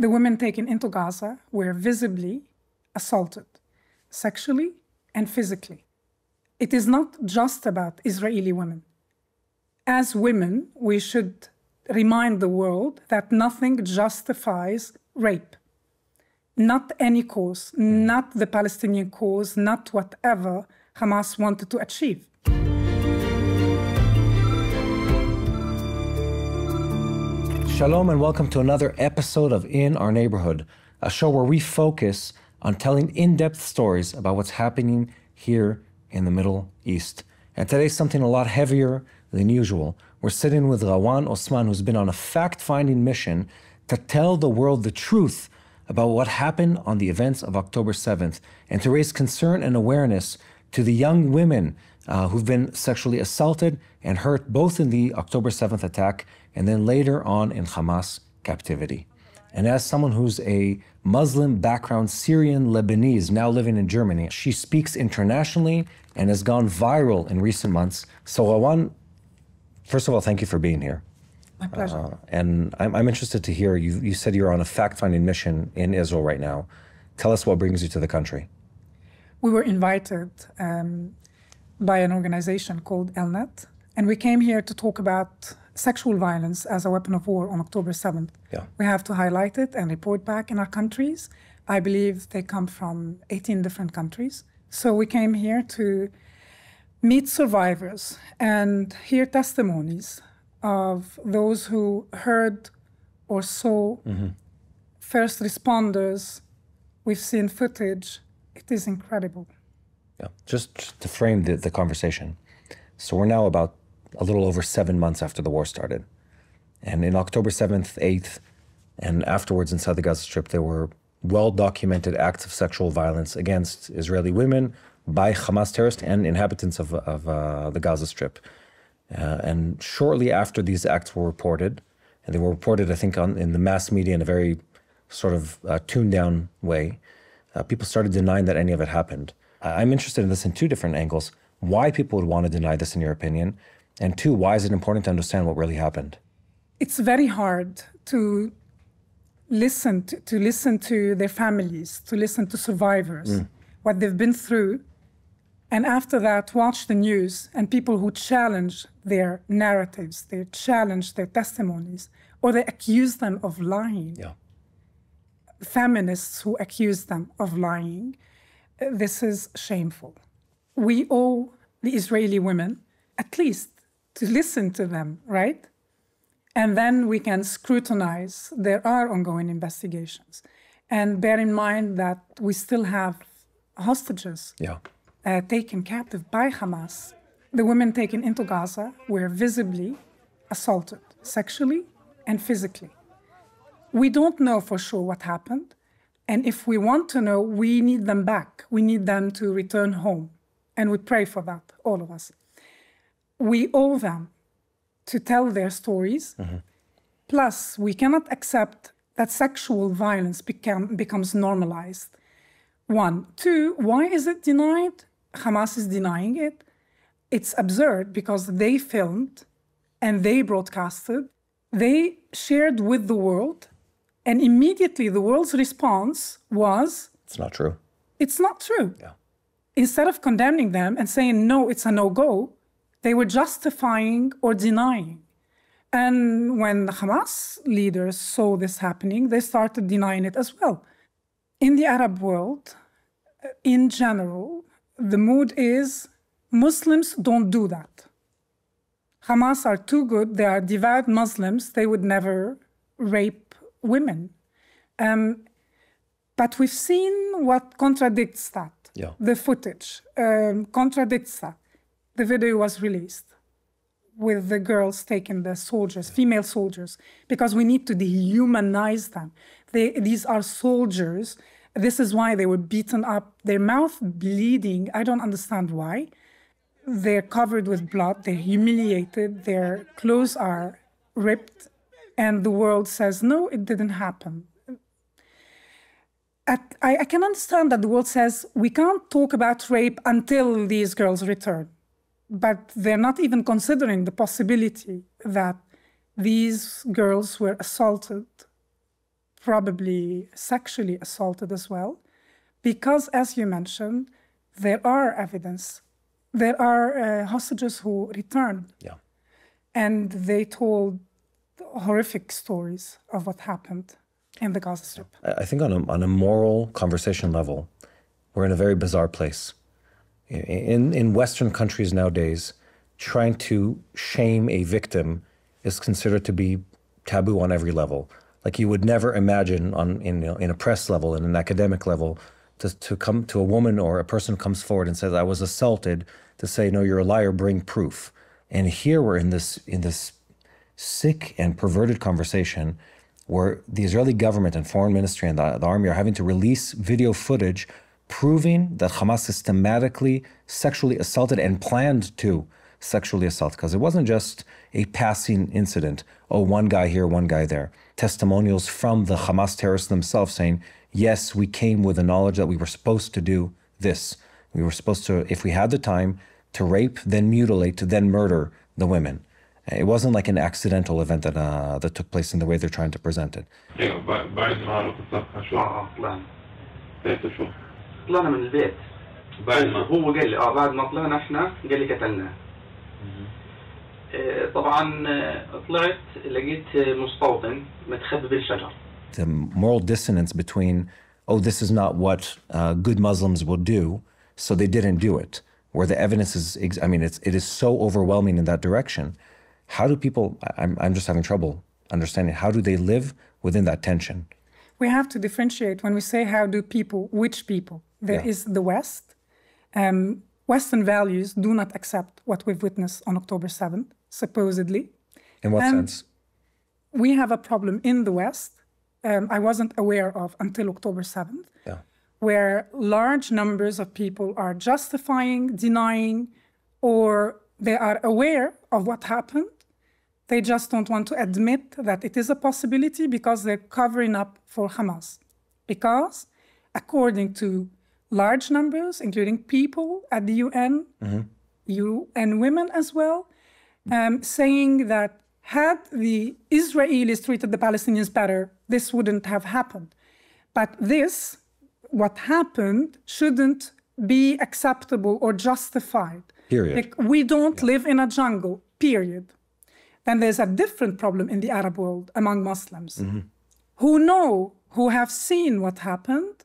The women taken into Gaza were visibly assaulted, sexually and physically. It is not just about Israeli women. As women, we should remind the world that nothing justifies rape. Not any cause, not the Palestinian cause, not whatever Hamas wanted to achieve. Shalom and welcome to another episode of In Our Neighborhood, a show where we focus on telling in-depth stories about what's happening here in the Middle East. And today's something a lot heavier than usual. We're sitting with Rawan Osman, who's been on a fact-finding mission to tell the world the truth about what happened on the events of October 7th and to raise concern and awareness to the young women who've been sexually assaulted and hurt both in the October 7th attack and then later on in Hamas captivity. And as someone who's a Muslim background Syrian Lebanese now living in Germany, she speaks internationally and has gone viral in recent months. So Rawan, first of all, thank you for being here. My pleasure. And I'm interested to hear, you said you're on a fact-finding mission in Israel right now. Tell us what brings you to the country. We were invited by an organization called Elnet, and we came here to talk about sexual violence as a weapon of war on October 7th. Yeah. We have to highlight it and report back in our countries. I believe they come from 18 different countries. So we came here to meet survivors and hear testimonies of those who heard or saw first responders. We've seen footage. It is incredible. Yeah. Just to frame the conversation. So we're now about a little over 7 months after the war started. And in October 7th, 8th, and afterwards inside the Gaza Strip, there were well-documented acts of sexual violence against Israeli women by Hamas terrorists and inhabitants of the Gaza Strip. And shortly after these acts were reported, and they were reported, I think, in the mass media in a very sort of tuned-down way, people started denying that any of it happened. I'm interested in this in two different angles. Why people would want to deny this, in your opinion, and two, why is it important to understand what really happened? It's very hard to listen to their families, to listen to survivors, what they've been through, and after that, watch the news and people who challenge their narratives, they challenge their testimonies, or they accuse them of lying. Yeah. Feminists who accuse them of lying. This is shameful. We owe the Israeli women at least to listen to them, right? And then we can scrutinize. There are ongoing investigations. And bear in mind that we still have hostages taken captive by Hamas. The women taken into Gaza were visibly assaulted, sexually and physically. We don't know for sure what happened. And if we want to know, we need them back. We need them to return home. And we pray for that, all of us. We owe them to tell their stories. Plus, we cannot accept that sexual violence becomes normalized. One. Two, why is it denied? Hamas is denying it. It's absurd because they filmed and they broadcasted. They shared with the world. And immediately the world's response was... It's not true. It's not true. Yeah. Instead of condemning them and saying, no, it's a no-go, they were justifying or denying. And when the Hamas leaders saw this happening, they started denying it as well. In the Arab world, in general, the mood is Muslims don't do that. Hamas are too good. They are devout Muslims. They would never rape women. But we've seen what contradicts that. Yeah. The footage contradicts that. The video was released with the girls taking the soldiers, female soldiers, because we need to dehumanize them. These are soldiers. This is why they were beaten up, their mouth bleeding. I don't understand why. They're covered with blood. They're humiliated. Their clothes are ripped. And the world says, no, it didn't happen. I can understand that the world says, we can't talk about rape until these girls return. But they're not even considering the possibility that these girls were assaulted probably sexually assaulted as well, because, as you mentioned, there are evidence. There are hostages who returned. Yeah. And they told horrific stories of what happened in the Gaza Strip. I think on a moral conversation level, we're in a very bizarre place. In Western countries nowadays, trying to shame a victim is considered to be taboo on every level. Like you would never imagine in a press level, in an academic level, to come to a woman or a person who comes forward and says, I was assaulted, to say, no, you're a liar, bring proof. And here we're in this sick and perverted conversation where the Israeli government and foreign ministry and the army are having to release video footage proving that Hamas systematically sexually assaulted and planned to sexually assault. Because it wasn't just a passing incident. Oh, one guy here, one guy there. Testimonials from the Hamas terrorists themselves saying, yes, we came with the knowledge that we were supposed to do this. We were supposed to, if we had the time, to rape, then mutilate, then murder the women. It wasn't like an accidental event that took place in the way they're trying to present it. طلعنا من البيت هو قال لي بعد ما طلعنا احنا قال لي قتلناه طبعا طلعت لقيت مستوطن متخبي بالشجر. The moral dissonance between, oh, this is not what good Muslims will do, so they didn't do it, where the evidence is, it is so overwhelming in that direction. How do people, I'm just having trouble understanding, how do they live within that tension? We have to differentiate when we say how do people, which people? There is the West. Western values do not accept what we've witnessed on October 7th, supposedly. In what sense? We have a problem in the West I wasn't aware of until October 7th, where large numbers of people are justifying, denying, or they are aware of what happened. They just don't want to admit that it is a possibility because they're covering up for Hamas. Because, according to large numbers, including people at the UN, UN women as well, saying that had the Israelis treated the Palestinians better, this wouldn't have happened. But this, what happened, shouldn't be acceptable or justified. Period. Like, we don't live in a jungle, period. Then there's a different problem in the Arab world among Muslims who know, who have seen what happened,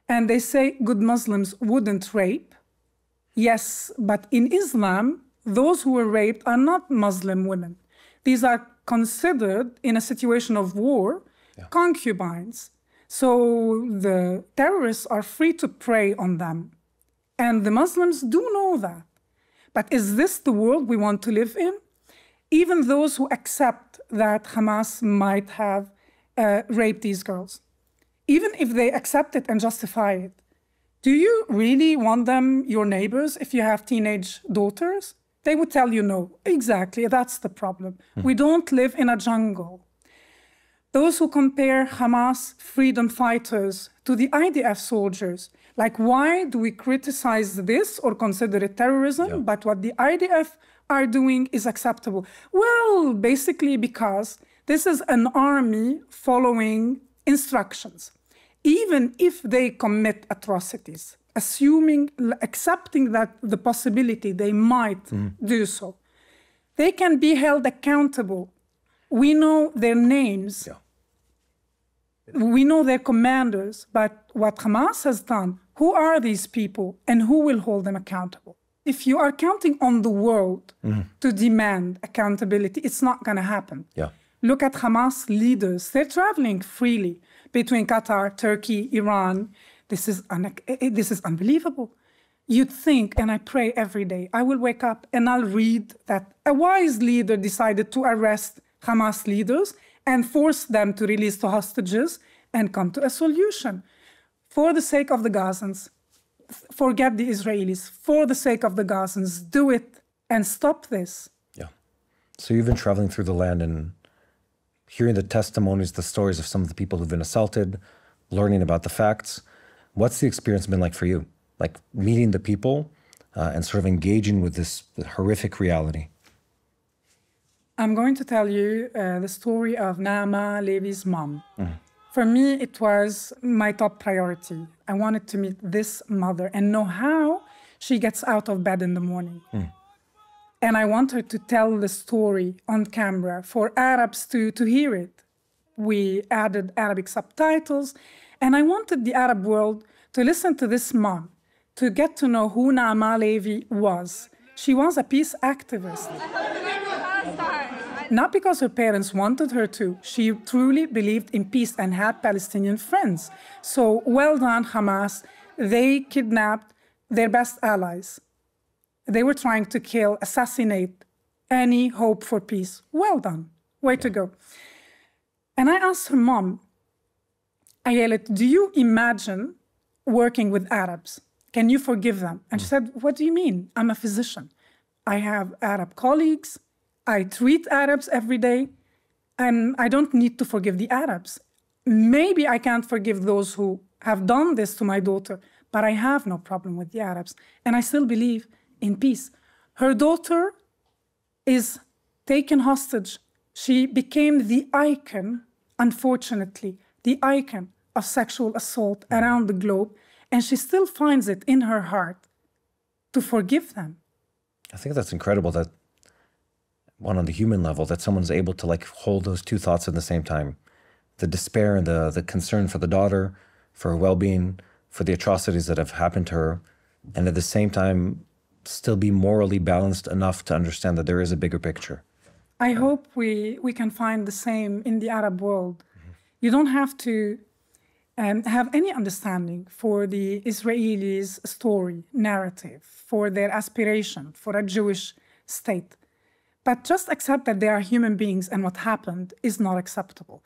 and they say good Muslims wouldn't rape. Yes, but in Islam, those who were raped are not Muslim women. These are considered, in a situation of war, concubines. So the terrorists are free to prey on them. And the Muslims do know that. But is this the world we want to live in? Even those who accept that Hamas might have raped these girls, even if they accept it and justify it, do you really want them your neighbors if you have teenage daughters? They would tell you no. Exactly, that's the problem. We don't live in a jungle. Those who compare Hamas freedom fighters to the IDF soldiers, like, why do we criticize this or consider it terrorism, but what the IDF are doing is acceptable? Well, basically because this is an army following instructions. Even if they commit atrocities, accepting that the possibility they might do so, they can be held accountable. We know their names. We know their commanders, but what Hamas has done, who are these people and who will hold them accountable? If you are counting on the world to demand accountability, it's not going to happen. Look at Hamas leaders. They're traveling freely between Qatar, Turkey, Iran. This is unbelievable. You'd think, and I pray every day, I will wake up and I'll read that a wise leader decided to arrest Hamas leaders and force them to release the hostages and come to a solution. For the sake of the Gazans, forget the Israelis. For the sake of the Gazans, do it and stop this. So you've been traveling through the land and hearing the testimonies, the stories of some of the people who've been assaulted, learning about the facts. What's the experience been like for you? Like meeting the people and sort of engaging with this horrific reality? I'm going to tell you the story of Naama Levi's mom. For me, it was my top priority. I wanted to meet this mother and know how she gets out of bed in the morning. And I want her to tell the story on camera for Arabs to hear it. We added Arabic subtitles, and I wanted the Arab world to listen to this mom, to get to know who Naama Levy was. She was a peace activist. Not because her parents wanted her to. She truly believed in peace and had Palestinian friends. So well done, Hamas. They kidnapped their best allies. They were trying to kill, assassinate any hope for peace. Well done. Way to go. And I asked her mom, Ayelet, do you imagine working with Arabs? Can you forgive them? And she said, what do you mean? I'm a physician. I have Arab colleagues. I treat Arabs every day. And I don't need to forgive the Arabs. Maybe I can't forgive those who have done this to my daughter, but I have no problem with the Arabs. And I still believe in peace. Her daughter is taken hostage. She became the icon, unfortunately, the icon of sexual assault around the globe, and she still finds it in her heart to forgive them. I think that's incredible that, one, on the human level, that someone's able to like hold those two thoughts at the same time. The despair and the concern for the daughter, for her well-being, for the atrocities that have happened to her, and at the same time still be morally balanced enough to understand that there is a bigger picture. I hope we can find the same in the Arab world. You don't have to have any understanding for the Israelis' story, narrative, for their aspiration for a Jewish state. But just accept that they are human beings and what happened is not acceptable.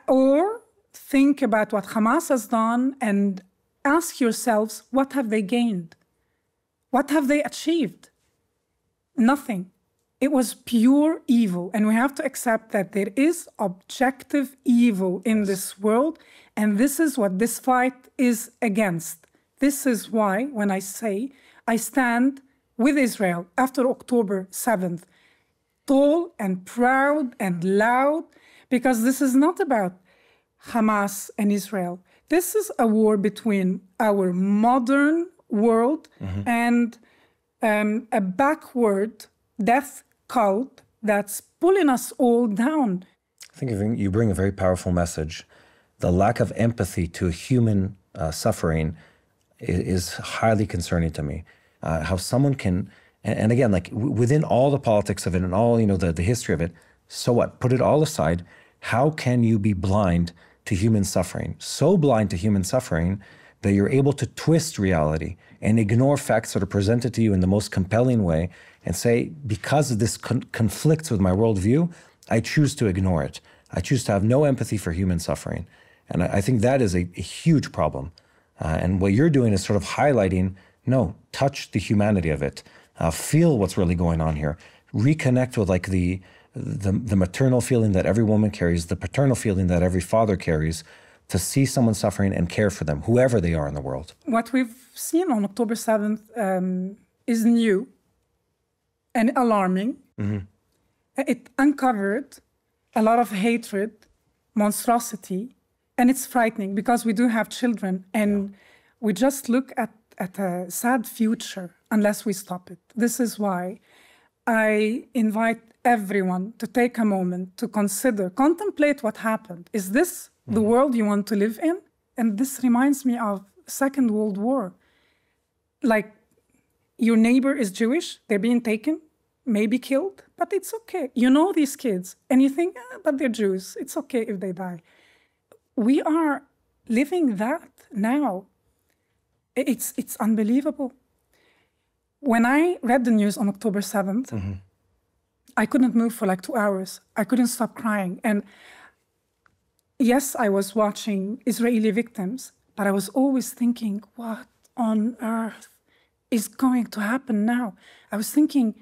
Or think about what Hamas has done and ask yourselves, what have they gained? What have they achieved? Nothing. It was pure evil, and we have to accept that there is objective evil in this world, and this is what this fight is against. This is why, when I say I stand with Israel after October 7th, tall and proud and loud, because this is not about Hamas and Israel. This is a war between our modern world and a backward death cult that's pulling us all down. I think you bring a very powerful message. The lack of empathy to human suffering is highly concerning to me. How someone can, and again, like within all the politics of it and all, the history of it, so what? Put it all aside. How can you be blind to human suffering? So blind to human suffering that you're able to twist reality and ignore facts that are presented to you in the most compelling way and say, because this conflicts with my worldview, I choose to ignore it. I choose to have no empathy for human suffering. And I think that is a huge problem. And what you're doing is sort of highlighting, no, touch the humanity of it. Feel what's really going on here. Reconnect with like the maternal feeling that every woman carries, the paternal feeling that every father carries, to see someone suffering and care for them, whoever they are in the world. What we've seen on October 7th is new and alarming. It uncovered a lot of hatred, monstrosity, and it's frightening because we do have children and we just look at a sad future unless we stop it. This is why I invite everyone to take a moment to consider, contemplate what happened. Is this the world you want to live in? And this reminds me of Second World War. Like, your neighbor is Jewish, they're being taken, maybe killed, but it's okay. You know these kids, and you think, but they're Jews, it's okay if they die. We are living that now. It's unbelievable. When I read the news on October 7th, I couldn't move for like 2 hours. I couldn't stop crying. And yes, I was watching Israeli victims, but I was always thinking, what on earth is going to happen now? I was thinking,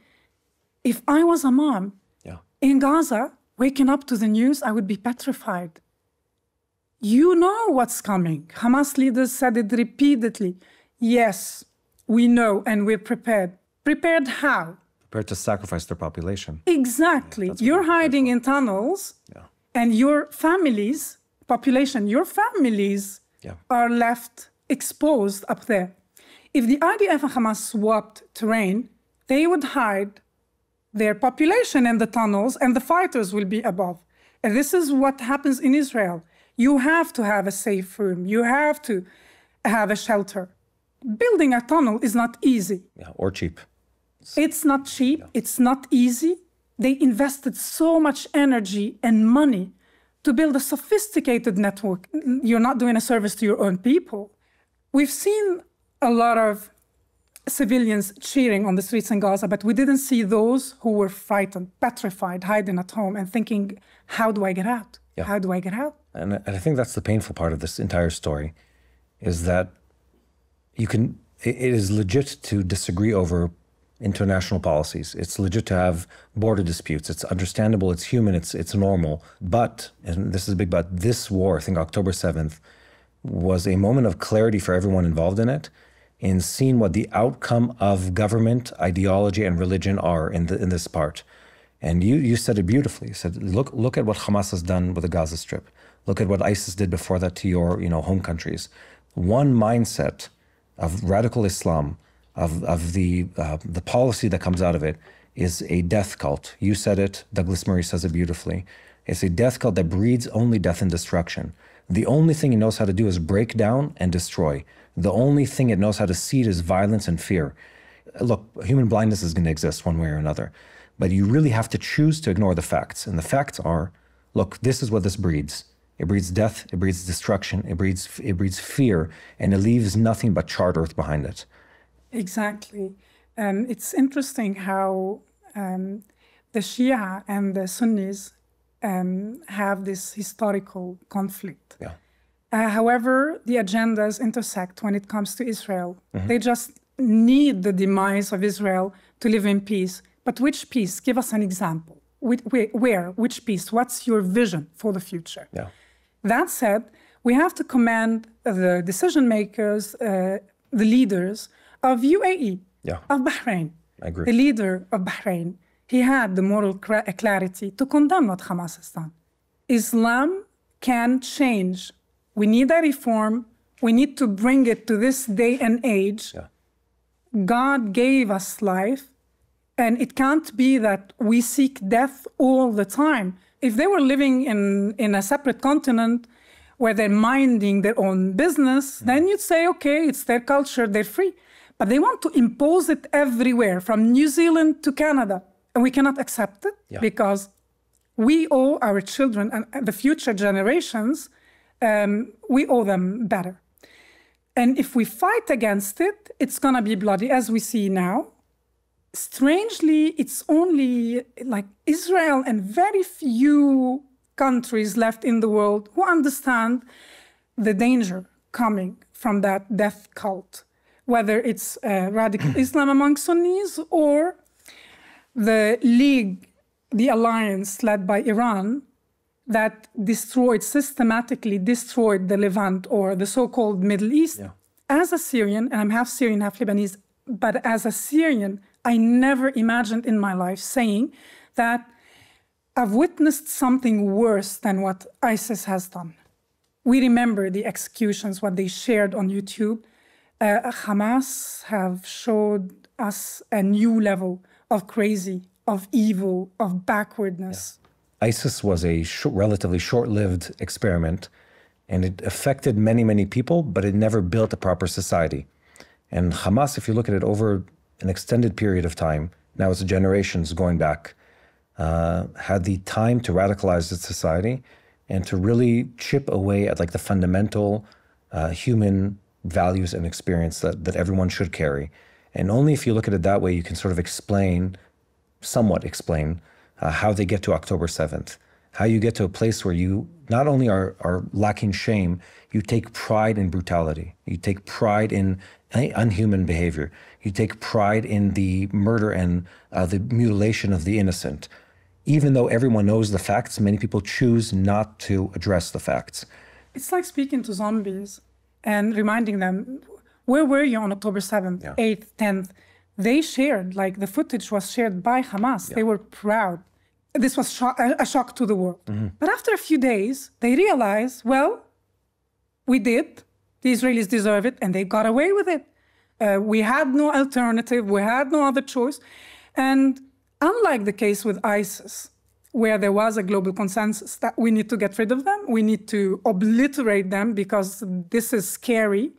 if I was a mom in Gaza, waking up to the news, I would be petrified. You know what's coming. Hamas leaders said it repeatedly. Yes, we know and we're prepared. Prepared how? Prepared to sacrifice their population. Exactly. You're hiding in tunnels and your families population, your families are left exposed up there. If the IDF and Hamas swapped terrain, they would hide their population in the tunnels and the fighters will be above. And this is what happens in Israel. You have to have a safe room. You have to have a shelter. Building a tunnel is not easy. Yeah, or cheap. It's not cheap. Yeah. It's not easy. They invested so much energy and money to build a sophisticated network. You're not doing a service to your own people. We've seen a lot of civilians cheering on the streets in Gaza, but we didn't see those who were frightened, petrified, hiding at home and thinking, how do I get out? Yeah. How do I get out? And I think that's the painful part of this entire story, is that it is legit to disagree over international policies. It's legit to have border disputes. It's understandable, it's human, it's normal. But, and this is a big but, this war, I think October 7th, was a moment of clarity for everyone involved in it, in seeing what the outcome of government, ideology, and religion are in this part. And you said it beautifully. You said, look at what Hamas has done with the Gaza Strip. Look at what ISIS did before that to your home countries. One mindset of radical Islam, of the policy that comes out of it, is a death cult. You said it, Douglas Murray says it beautifully. It's a death cult that breeds only death and destruction. The only thing it knows how to do is break down and destroy. The only thing it knows how to seed is violence and fear. Look, human blindness is going to exist one way or another, but you really have to choose to ignore the facts. And the facts are, look, this is what this breeds. It breeds death, it breeds destruction, it breeds fear, and it leaves nothing but charred earth behind it. Exactly. It's interesting how the Shia and the Sunnis have this historical conflict. Yeah. However, the agendas intersect when it comes to Israel. Mm-hmm. They just need the demise of Israel to live in peace. But which peace? Give us an example. Where? Which peace? What's your vision for the future? Yeah. That said, we have to commend the decision makers, the leaders of UAE, of Bahrain. I agree. The leader of Bahrain, he had the moral clarity to condemn what Hamas has done. Islam can change. We need a reform. We need to bring it to this day and age. Yeah. God gave us life, and it can't be that we seek death all the time. If they were living in a separate continent where they're minding their own business, then you'd say, okay, it's their culture, they're free. But they want to impose it everywhere, from New Zealand to Canada. And we cannot accept it because we owe our children and the future generations, we owe them better. And if we fight against it, it's going to be bloody, as we see now. Strangely, it's only like Israel and very few countries left in the world who understand the danger coming from that death cult, whether it's radical Islam among Sunnis or the League, the alliance led by Iran that systematically destroyed the Levant or the so-called Middle East. Yeah. As a Syrian, and I'm half Syrian, half Lebanese, but as a Syrian, I never imagined in my life saying that I've witnessed something worse than what ISIS has done. We remember the executions, what they shared on YouTube. Hamas have showed us a new level of crazy, of evil, of backwardness. Yeah. ISIS was a relatively short-lived experiment, and it affected many, many people, but it never built a proper society. And Hamas, if you look at it over an extended period of time, now it's generations going back, had the time to radicalize its society and to really chip away at like the fundamental human values and experience that everyone should carry. And only if you look at it that way, you can sort of somewhat explain how they get to October 7th, how you get to a place where you not only are lacking shame, you take pride in brutality. You take pride in unhuman behavior. You take pride in the murder and the mutilation of the innocent. Even though everyone knows the facts, many people choose not to address the facts. It's like speaking to zombies and reminding them, where were you on October 7th, 8th, 10th? They shared, like the footage was shared by Hamas. Yeah. They were proud. this was a shock to the world. But after a few days, they realized, well, we did. The Israelis deserve it, and they got away with it. We had no alternative. We had no other choice. And unlike the case with ISIS, where there was a global consensus that we need to get rid of them, we need to obliterate them because this is scary,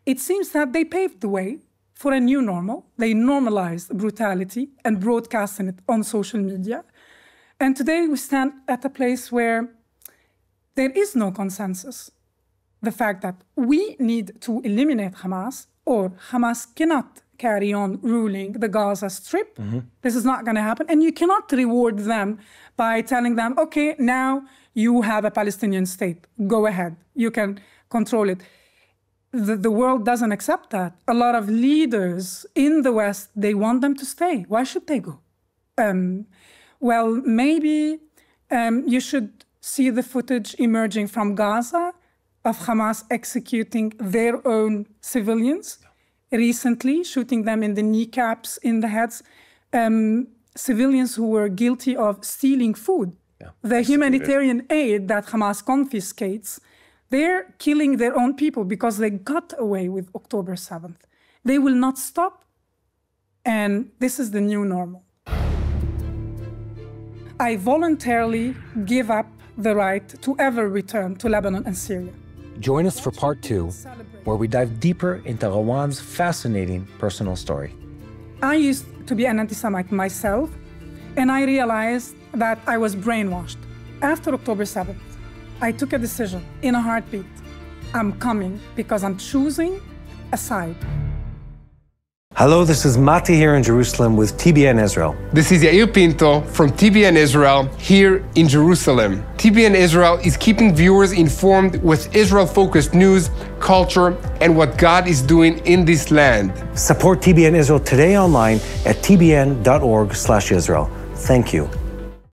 it seems that they paved the way for a new normal. They normalized brutality and broadcasting it on social media. And today we stand at a place where there is no consensus. The fact that we need to eliminate Hamas, or Hamas cannot carry on ruling the Gaza Strip. This is not going to happen. And you cannot reward them by telling them, okay, now you have a Palestinian state. Go ahead. You can control it. The world doesn't accept that. A lot of leaders in the West, they want them to stay. Why should they go? Well, maybe you should see the footage emerging from Gaza of Hamas executing their own civilians, recently shooting them in the kneecaps, in the heads, civilians who were guilty of stealing food. The humanitarian aid that Hamas confiscates, they're killing their own people because they got away with October 7th. They will not stop, and this is the new normal. I voluntarily give up the right to ever return to Lebanon and Syria. Join us for part 2, where we dive deeper into Rawan's fascinating personal story. I used to be an anti-Semite myself, and I realized that I was brainwashed. After October 7th, I took a decision in a heartbeat. I'm coming because I'm choosing a side. Hello, this is Mati here in Jerusalem with TBN Israel. This is Yair Pinto from TBN Israel here in Jerusalem. TBN Israel is keeping viewers informed with Israel-focused news, culture, and what God is doing in this land. Support TBN Israel today online at tbn.org/Israel. Thank you.